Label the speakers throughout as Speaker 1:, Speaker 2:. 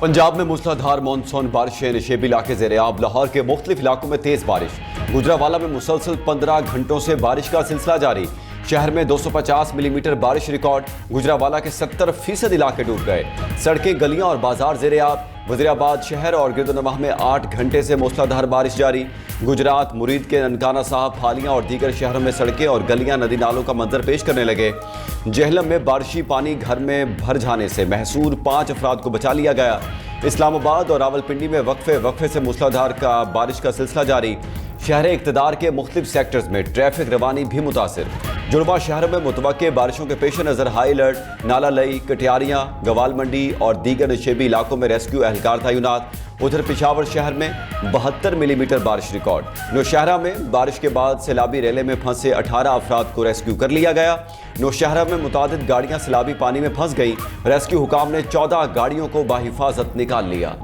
Speaker 1: पंजाब में मूसलाधार मानसून बारिशें, नशेबी इलाके ज़ेर-ए-आब। लाहौर के मुख्तलिफ इलाकों में तेज़ बारिश। गुजरावाला में मुसलसल 15 घंटों से बारिश का सिलसिला जारी। शहर में 250 मिलीमीटर बारिश रिकॉर्ड। गुजरावाला के 70% इलाके डूब गए। सड़कें, गलियां और बाजार ज़ेर-ए-आब। वज़ीराबाद शहर और गिरदोनवाह में 8 घंटे से मूसलाधार बारिश जारी। गुजरात मुरीद के ननकाना साहब, फालियां और दीगर शहरों में सड़कें और गलियां नदी नालों का मंजर पेश करने लगे। जेहलम में बारिशी पानी घर में भर जाने से महसूर 5 अफराद को बचा लिया गया। इस्लामाबाद और रावलपिंडी में वक्फे से मूसलाधार का बारिश का सिलसिला जारी। शहर इक़्तिदार के मुख्तलिफ सेक्टर्स में ट्रैफिक रवानी भी मुतासिर। जुड़वा शहरों में मुतवक्के बारिशों के पेश नज़र हाई अलर्ट। नाला लई, कटियारियाँ, गवाल मंडी और दीगर नशेबी इलाकों में रेस्क्यू एहलकार तैनात। उधर पेशावर शहर में 72 मिलीमीटर बारिश रिकॉर्ड। नौशहरा में बारिश के बाद सैलाबी रेले में फंसे 18 अफराद को रेस्क्यू कर लिया गया। नौशहरा में मुतादिद गाड़ियाँ सैलाबी पानी में फंस गई। रेस्क्यू हुकाम ने 14 गाड़ियों को बाहिफाजत निकाल लिया।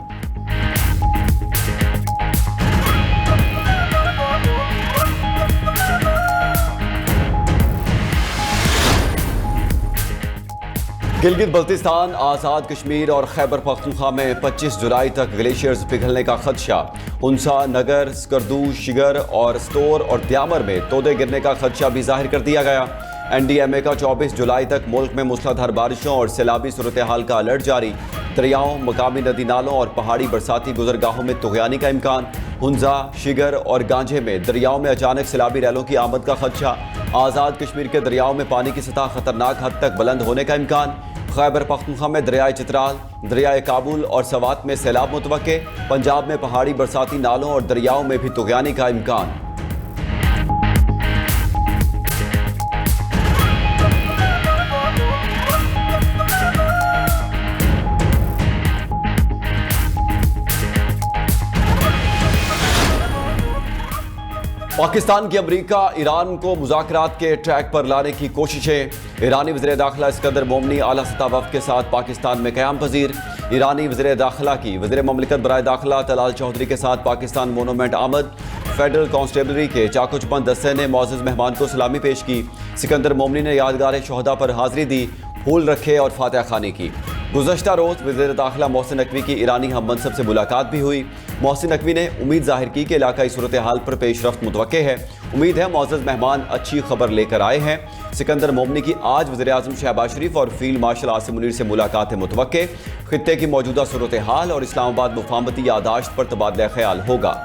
Speaker 1: गिलगित बल्तिस्तान, आज़ाद कश्मीर और खैबर पख्तूनख्वा में 25 जुलाई तक ग्लेशियर्स पिघलने का खदशा। उनसा, नगर, स्कर्दू, शिगर और स्टोर और द्यामर में तोदे गिरने का खदशा भी जाहिर कर दिया गया। NDMA का 24 जुलाई तक मुल्क में मूसलाधार बारिशों और सैलाबी सूरत हाल का अलर्ट जारी। दरियाओं, मकामी नदी नालों और पहाड़ी बरसाती गुजरगाहों में तुग़यानी का इम्कान। हुंजा, शिगर और गांजे में दरियाओं में अचानक सैलाबी रैलों की आमद का खदशा। आज़ाद कश्मीर के दरियाओं में पानी की सतह खतरनाक हद तक बुलंद होने का इम्कान। खैबर पख्तूनख्वा में दरियाए चित्राल, दरियाए काबुल और सवात में सैलाब मुतवक्के। पंजाब में पहाड़ी बरसाती नालों और दरियाओं में भी तुग़यानी का इम्कान। पाकिस्तान की अमरीका ईरान को मुज़ाकरात के ट्रैक पर लाने की कोशिशें। ईरानी वज़ीर दाखिला इस्कंदर मोमनी आला सतह वफ़द के साथ पाकिस्तान में क़याम पजीर। ईरानी वज़ीर दाखिला की वज़ीर ममलिकत बराए दाखिला तलाल चौधरी के साथ पाकिस्तान मोनूमेंट आमद। फेडरल कांस्टेबलरी के चाकुचबंद दस्ते ने मोअज़्ज़ज़ मेहमान को सलामी पेश की। सिकंदर मोमनी ने यादगार शोहदा पर हाज़िरी दी, फूल रखे और फातिहा खानी की। गुज़श्ता रोज़ वज़ीर दाखिला मोहसिन नकवी की ईरानी हम मनसब से मुलाकात भी हुई। मोहसिन नकवी ने उम्मीद जाहिर की कि इलाकाई सूरत हाल पर पेशरफ्त मुतवक्के है। उम्मीद है मोअज़्ज़ज़ मेहमान अच्छी खबर लेकर आए हैं। सिकंदर मोमनी की आज वज़ीर आज़म शहबाज शरीफ और फील्ड मार्शल आसिम मुनीर से मुलाकात है मुतवक्के। खित्ते की मौजूदा सूरत हाल और इस्लामाबाद मुफाहमती यादाश्त पर तबादला ख्याल होगा।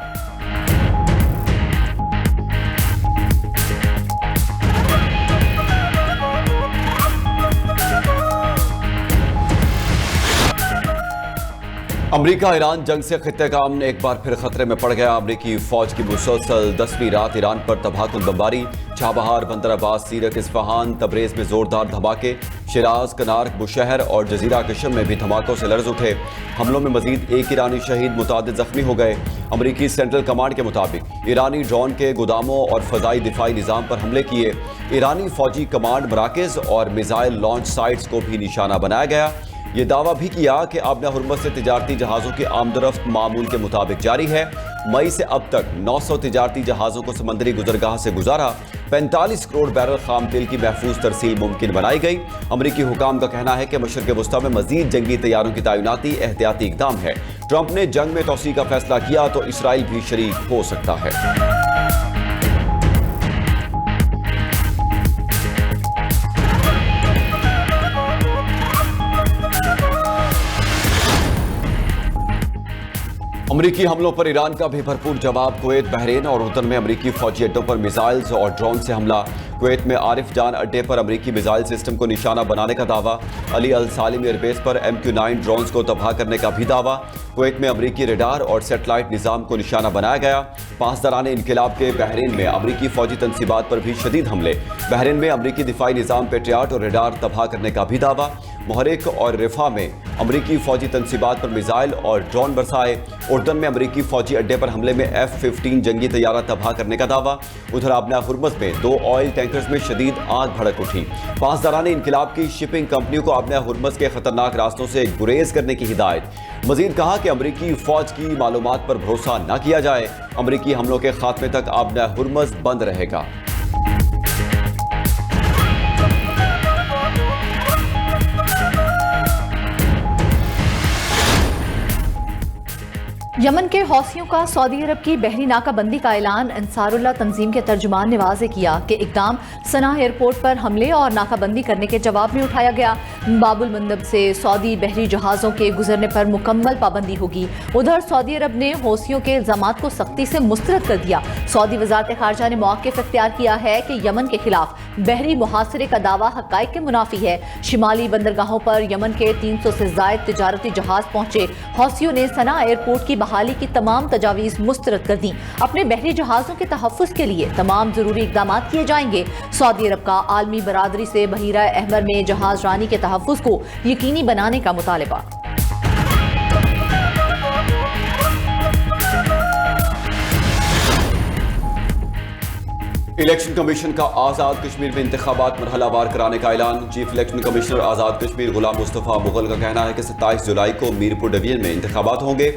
Speaker 1: अमरीका ईरान जंग से खित्ते का अमन एक बार फिर खतरे में पड़ गया। अमरीकी फौज की मुसलसल 10वीं रात ईरान पर तबाहकुन बमबारी। चाबहार, बंदर अब्बास, सीरत, इस्फहान, तबरेज़ में जोरदार धमाके। शिराज, कनार्क, बुशहर और जजीरा कशम में भी धमाकों से लर्ज उठे। हमलों में मजीद एक ईरानी शहीद, मुतादिद जख्मी हो गए। अमरीकी सेंट्रल कमांड के मुताबिक ईरानी ड्रोन के गोदामों और फ़ज़ाई दिफाई निज़ाम पर हमले किए। ईरानी फौजी कमांड मराकज़ और मिसाइल लॉन्च साइट्स को भी निशाना बनाया गया। ये दावा भी किया कि आबना हुर्मुज़ से तिजारती जहाज़ों की आमदरफ्त मामूल के मुताबिक जारी है। मई से अब तक 900 तिजारती जहाज़ों को समंदरी गुजरगाह से गुजारा। 45 करोड़ बैरल खाम तेल की महफूज तरसील मुमकिन बनाई गई। अमरीकी हुकाम का कहना है कि मशरिक़ वस्ता में मजीद जंगी तैयारों की तैनाती एहतियाती इक़दाम है। ट्रंप ने जंग में तोसी का फैसला किया तो इसराइल भी शरीक हो सकता है। अमरीकी हमलों पर ईरान का भी भरपूर जवाब। कुवैत, बहरीन और उर्दन में अमरीकी फौजी अड्डों पर मिसाइल्स और ड्रोन से हमला। कुवैत में आरिफ जान अड्डे पर अमरीकी मिसाइल सिस्टम को निशाना बनाने का दावा। अली अल सालिम एयरबेस पर MQ-9 ड्रोन्स को तबाह करने का भी दावा। कुवैत में अमरीकी रडार और सेटेलाइट निज़ाम को निशाना बनाया गया। पासदारान इनकिलाब के बहरीन में अमरीकी फौजी तनसीबात पर भी शदीद हमले। बहरीन में अमरीकी दिफाई निज़ाम पेट्रियाट और रडार तबाह करने का भी दावा। मुहरिक और रिफा में अमरीकी फौजी तनसीबात पर मिसाइल और ड्रोन बरसाए। उर्दन में अमरीकी फौजी अड्डे पर हमले में F-15 जंगी तैयारा तबाह करने का दावा। उधर आबना हुर्मुज़ में 2 ऑयल टैंकर्स में शदीद आग भड़क उठी। पासदारान इनकिलाब की शिपिंग कंपनियों को आबना हुर्मुज़ के खतरनाक रास्तों से गुरेज करने की हिदायत। मजीद कहा कि अमरीकी फौज की मालूमात पर भरोसा न किया जाए। अमरीकी हमलों के खात्मे तक आबना हुर्मुज़ बंद रहेगा।
Speaker 2: यमन के हौसियों का सऊदी अरब की बहरी नाकाबंदी का ऐलान अंसारुल्लाह तंजीम के तर्जुमान नवाज ने किया कि इकदाम सना एयरपोर्ट पर हमले और नाकाबंदी करने के जवाब में उठाया गया। बाबुल मंदब से सऊदी बहरी जहाज़ों के गुजरने पर मुकम्मल पाबंदी होगी। उधर सऊदी अरब ने हौसियों के इल्जामात को सख्ती से मुस्तरद कर दिया। सऊदी वज़ारत ख़ारजा ने मौक़िफ़ इख्तियार किया है कि यमन के खिलाफ बहरी मुहासरे का दावा हक़ाइक़ के मुनाफी है। शिमाली बंदरगाहों पर यमन के 300 से ज़ायद तिजारती जहाज़ पहुंचे। हौसियों ने सना एयरपोर्ट की बहाली की तमाम तजावीज़ मुस्तरद कर दी। अपने बहरी जहाज़ों के तहफ़्फ़ुज़ के लिए तमाम ज़रूरी इक़दाम किए जाएंगे। सऊदी अरब का आलमी बरादरी से बहीरा अहमर में जहाज़ रानी के तहफ़्फ़ुज़ को यकीनी बनाने का मुतालबा।
Speaker 1: इलेक्शन कमीशन का आज़ाद कश्मीर में इंतखाबात मरहलावार कराने का ऐलान। Chief election commissioner Azad Kashmir गुलाम मुस्तफ़ा मुगल का कहना है कि 27 जुलाई को मीरपुर डिवीजन में इंतखाबात होंगे।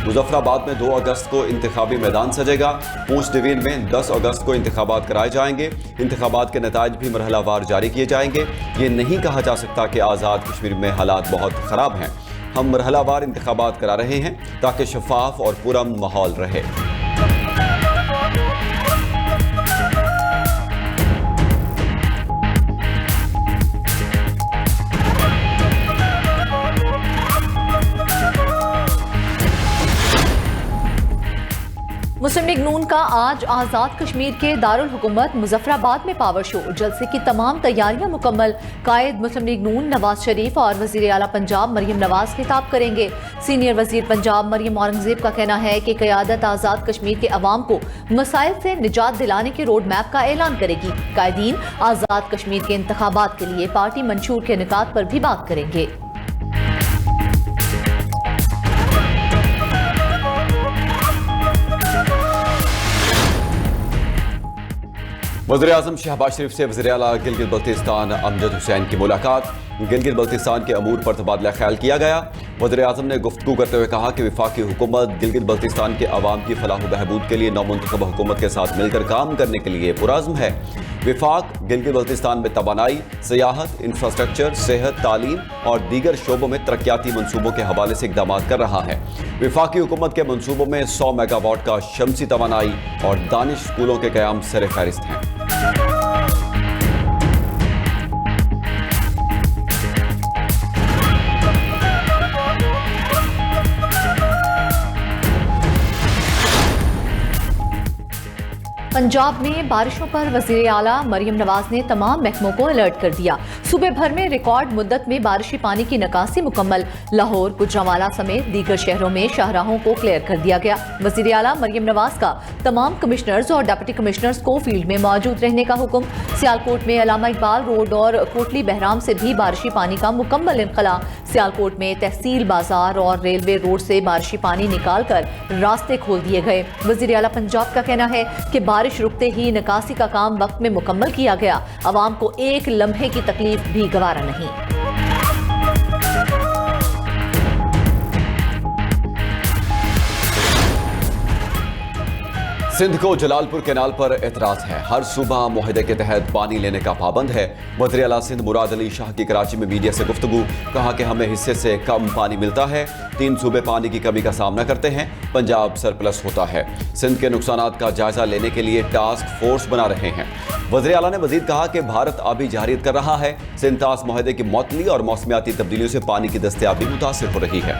Speaker 1: मुजफ्फराबाद में 2 अगस्त को इंतखाबी मैदान सजेगा। पूंछ डिवीजन में 10 अगस्त को इंतखाबात कराए जाएंगे। इंतखाबात के नताइज भी मरहलावार जारी किए जाएंगे। ये नहीं कहा जा सकता कि आज़ाद कश्मीर में हालात बहुत ख़राब हैं। हम मरहलावार इंतखाबात करा रहे हैं ताकि शफाफ और पुरअमन माहौल रहे।
Speaker 2: मुस्लिम लीग नून का आज आज़ाद कश्मीर के दारुल हुकूमत मुजफ्फराबाद में पावर शो। जलसे की तमाम तैयारियां मुकम्मल। कायद मुस्लिम लीग नून नवाज शरीफ और वज़ीर आला पंजाब मरियम नवाज खिताब करेंगे। सीनियर वज़ीर पंजाब मरियम औरंगज़ेब का कहना है कि क़यादत आज़ाद कश्मीर के अवाम को मसाइल से निजात दिलाने के रोड मैप का ऐलान करेगी। कायदीन आज़ाद कश्मीर के इंतखाबात के लिए पार्टी मंशूर के निकात पर भी बात करेंगे।
Speaker 1: वज़ीर-ए-आज़म शहबाज शरीफ से वज़ीर आला गिलगित बल्तिस्तान अमजद हुसैन की मुलाकात। गिलगित बल्तिस्तान के अमूर पर तबादला ख्याल किया गया। वज़ीर-ए-आज़म ने गुफ्तगू करते हुए कहा कि वफाकी हुकूमत गिलगित बल्तिस्तान के अवाम की फलाह बहबूद के लिए नौमुंतखब हुकूमत के साथ मिलकर काम करने के लिए पुरअज़्म है। विफाक गिलगित बल्तिस्तान में तवानाई, सियाहत, इंफ्रास्ट्रक्चर, सेहत, तालीम और दीगर शोबों में तरक्याती मनसूबों के हवाले से इक़दाम कर रहा है। विफाकी हुकूमत के मनसूबों में 100 मेगावाट का शमसी तवानाई और दानिश स्कूलों के क़याम सर फहरिस्त हैं।
Speaker 2: पंजाब में बारिशों पर वज़ीर आला मरियम नवाज ने तमाम महकमों को अलर्ट कर दिया। सूबे भर में रिकॉर्ड मुद्दत में बारिशी पानी की निकासी मुकम्मल। लाहौर, गुजरांवाला समेत दीगर शहरों में शाहराहों को क्लियर कर दिया गया। वज़ीर आला मरियम नवाज का तमाम कमिश्नर्स और डिप्टी कमिश्नर्स को फील्ड में मौजूद रहने का हुक्म। सियालकोट में अल्लामा इकबाल रोड और कोटली बहराम से भी बारिशी पानी का मुकम्मल इनखला। सियालकोट में तहसील बाजार और रेलवे रोड से बारिशी पानी निकाल कर रास्ते खोल दिए गए। वज़ीर आला पंजाब का कहना है कि बारिश रुकते ही निकासी का काम वक्त में मुकम्मल किया गया। अवाम को एक लम्हे की तकलीफ भी गवारा नहीं।
Speaker 1: सिंध को जलालपुर कैनाल पर एतराज है। हर सूबा मुआहदे के तहत पानी लेने का पाबंद है। वज़ीर आला सिंध मुराद अली शाह की कराची में मीडिया से गुफ्तगू। कहा कि हमें हिस्से से कम पानी मिलता है। 3 सूबे पानी की कमी का सामना करते हैं। पंजाब सरप्लस होता है। सिंध के नुकसानात का जायजा लेने के लिए टास्क फोर्स बना रहे हैं। वज़ीर आला ने मजीद कहा कि भारत आबी जारियत कर रहा है। सिंध तास मुआहदे की मौतली और मौसमियाती तब्दीलियों से पानी की दस्तयाबी मुतासिर हो रही है।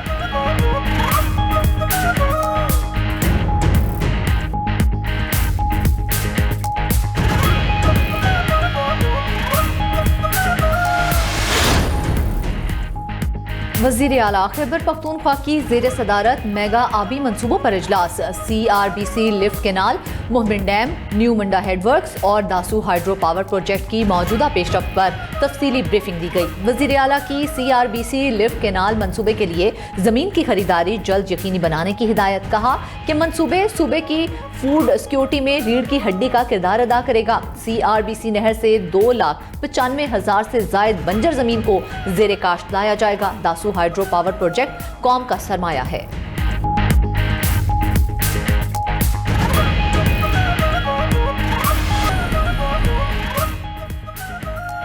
Speaker 2: वज़ीर आला खैबर पख्तूनख्वा की ज़ेर सदारत मेगा आबी मनसूबों पर इजलास। CRBC lift canal, Mohmand dam, new Munda headworks और दासू हाइड्रो पावर प्रोजेक्ट की मौजूदा पेशरफ्त पर तफसीली ब्रीफिंग दी गई। वज़ीर आला की CRBC लिफ्ट केनाल मनसूबे के लिए ज़मीन की खरीदारी जल्द यकीनी बनाने की हिदायत। कहा कि मनसूबे सूबे की फूड सिक्योरिटी में रीढ़ की हड्डी का किरदार अदा करेगा। CRBC नहर से 2,95,000 से जायद बंजर जमीन को ज़ेरे काश्त लाया जाएगा। दासू हाइड्रो पावर प्रोजेक्ट कौम का सरमाया है।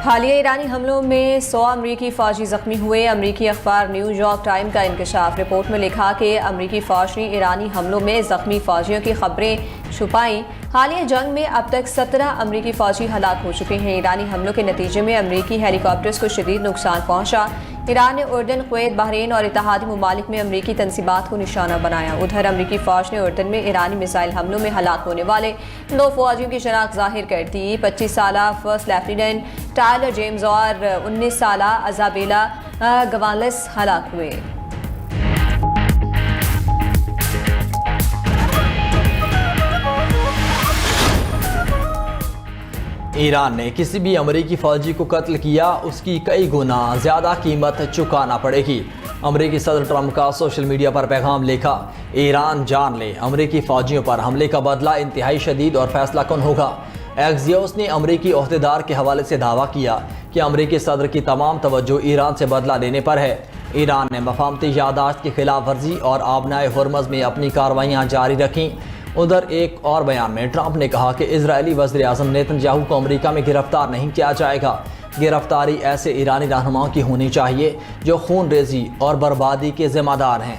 Speaker 3: हालिया ईरानी हमलों में 100 अमरीकी फ़ौजी ज़ख्मी हुए। अमरीकी अखबार न्यूयॉर्क टाइम का इंकशाफ। रिपोर्ट में लिखा कि अमरीकी फ़ौज ने ईरानी हमलों में ज़ख्मी फ़ौजियों की खबरें छुपाई। हालिया जंग में अब तक 17 अमरीकी फ़ौजी हलाक हो चुके हैं। ईरानी हमलों के नतीजे में अमरीकी हेलीकॉप्टर्स को शदीद नुकसान पहुंचा। ईरान ने उर्दन, कुवैत, बहरीन और इत्तेहादी ममालिक में अमरीकी तनसीबात को निशाना बनाया। उधर अमरीकी फ़ौज ने उर्दन में ईरानी मिसाइल हमलों में हलाक होने वाले 2 फ़ौजियों की शनाख्त जाहिर कर दी। 25 साला फर्स्ट लेफ्टिनेंट टायलर जेम्स और 19 साला अजाबेला गवालेस हलाक हुए।
Speaker 4: ईरान ने किसी भी अमरीकी फ़ौजी को कत्ल किया उसकी कई गुना ज़्यादा कीमत चुकाना पड़ेगी। अमरीकी सदर ट्रंप का सोशल मीडिया पर पैगाम लिखा, ईरान जान ले, अमरीकी फ़ौजियों पर हमले का बदला इंतहाई शदीद और फैसला कुन होगा। एक्सियोस ने अमरीकी ओहदेदार के हवाले से दावा किया कि अमरीकी सदर की तमाम तवज्जो ईरान से बदला लेने पर है। ईरान ने मफामती यादाश्त की खिलाफ वर्जी और आबनाए हुर्मज़ में अपनी कार्रवाइयाँ जारी रखीं। उधर एक और बयान में ट्रंप ने कहा कि इजरायली वज़ीर-ए-आज़म नेतन्याहू को अमरीका में गिरफ्तार नहीं किया जाएगा। गिरफ्तारी ऐसे ईरानी रहनुमाओं की होनी चाहिए जो खून रेजी और बर्बादी के जिम्मेदार हैं।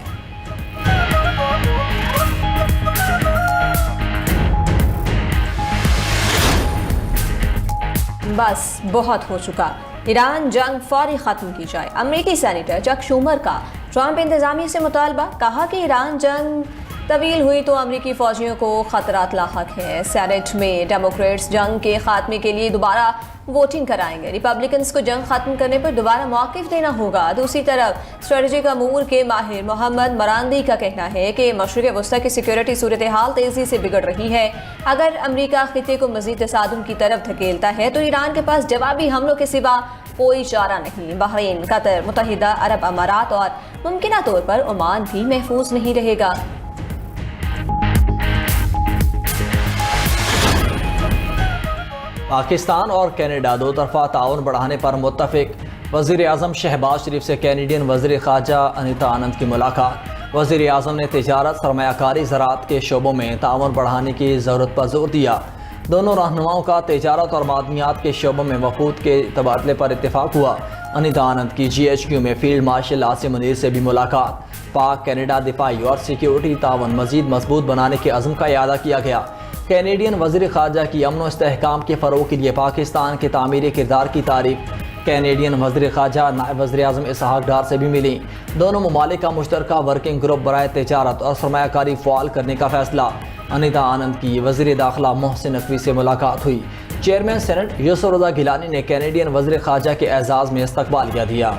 Speaker 3: बस बहुत हो चुका, ईरान जंग फौरी खत्म की जाए। अमरीकी सेनेटर चक शूमर का ट्रंप इंतजामिया से मुतालबा। कहा कि ईरान जंग तवील हुई तो अमरीकी फौजियों को खतरात लाहक है। सेनेट में डेमोक्रेट्स जंग के खात्मे के लिए दोबारा वोटिंग कराएंगे। रिपब्लिकन्स को जंग खत्म करने पर दोबारा मौक़िफ़ देना होगा। दूसरी तरफ स्ट्रेटजिक अमूर के माहिर मोहम्मद मरांदी का कहना है कि मशरिक़ वस्ता की सिक्योरिटी सूरत हाल तेज़ी से बिगड़ रही है। अगर अमरीका खिते को मज़ीद तसादुम की तरफ धकेलता है तो ईरान के पास जवाबी हमलों के सिवा कोई चारा नहीं। बहरीन, कतर, मुत्तहिदा अरब अमारात और मुमकिना तौर पर ओमान भी महफूज नहीं रहेगा।
Speaker 4: पाकिस्तान और कनाडा दो तरफा ताउन बढ़ाने पर मुत्तफिक। वज़ीर-ए-आज़म शहबाज शरीफ से कैनेडियन वज़ीर ख़ारजा अनीता आनंद की मुलाकात। वज़ीर-ए-आज़म ने तिजारत, सरमायाकारी, ज़राअत के शोबों में ताउन बढ़ाने की ज़रूरत पर जोर दिया। दोनों रहनुमाओं का तिजारत और मादनियात के शोबों में वफूद के तबादले पर इत्तेफाक हुआ। अनीता आनंद की GHQ में फील्ड मार्शल आसिम मुनीर से भी मुलाकात। पाक कनाडा दिफाई और सिक्योरिटी ताउन मज़ीद मजबूत बनाने के अज़्म का इयादा किया गया। कैनेडियन वज़ीर ख़ारजा की अमन व इस्तेहकाम के फ़रोग़ के लिए पाकिस्तान के तामीरी किरदार की तारीफ़। कैनेडियन वज़ीर ख़ारजा नायब वज़ीर-ए-आज़म इसहाक़ डार से भी मिली। दोनों ममालिक का मुश्तरका वर्किंग ग्रुप बराए तिजारत और सरमायाकारी फ़ाल करने का फ़ैसला। अनीता आनंद की वज़ीर दाखिला मोहसिन नकवी से मुलाकात हुई। चेयरमैन सेनेट यूसुफ रज़ा गिलानी ने कैनेडियन वज़ीर ख़ारजा के एजाज़ में इस्तक़बालिया दिया।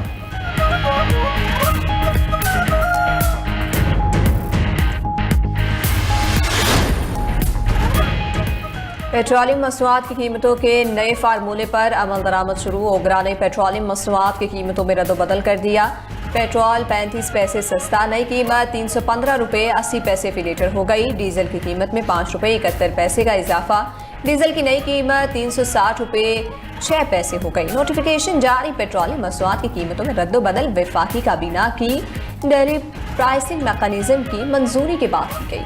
Speaker 3: पेट्रोलियम मसनूआत की कीमतों के नए फार्मूले पर अमल दरामद शुरू। ओगरा ने पेट्रोलियम मसनूआत की कीमतों में रद्द-बदल कर दिया। पेट्रोल 35 पैसे सस्ता, नई कीमत 315 रुपये 80 पैसे फी लीटर हो गई। डीजल की कीमत में 5 रुपये 71 पैसे का इजाफा। डीजल की नई कीमत 360 रुपये 6 पैसे हो गई। नोटिफिकेशन जारी। पेट्रोलियम मसनूआत की कीमतों में रद्द-बदल वफाकी काबीना की डेली प्राइसिंग मैकेनिज्म की मंजूरी के बाद की गई।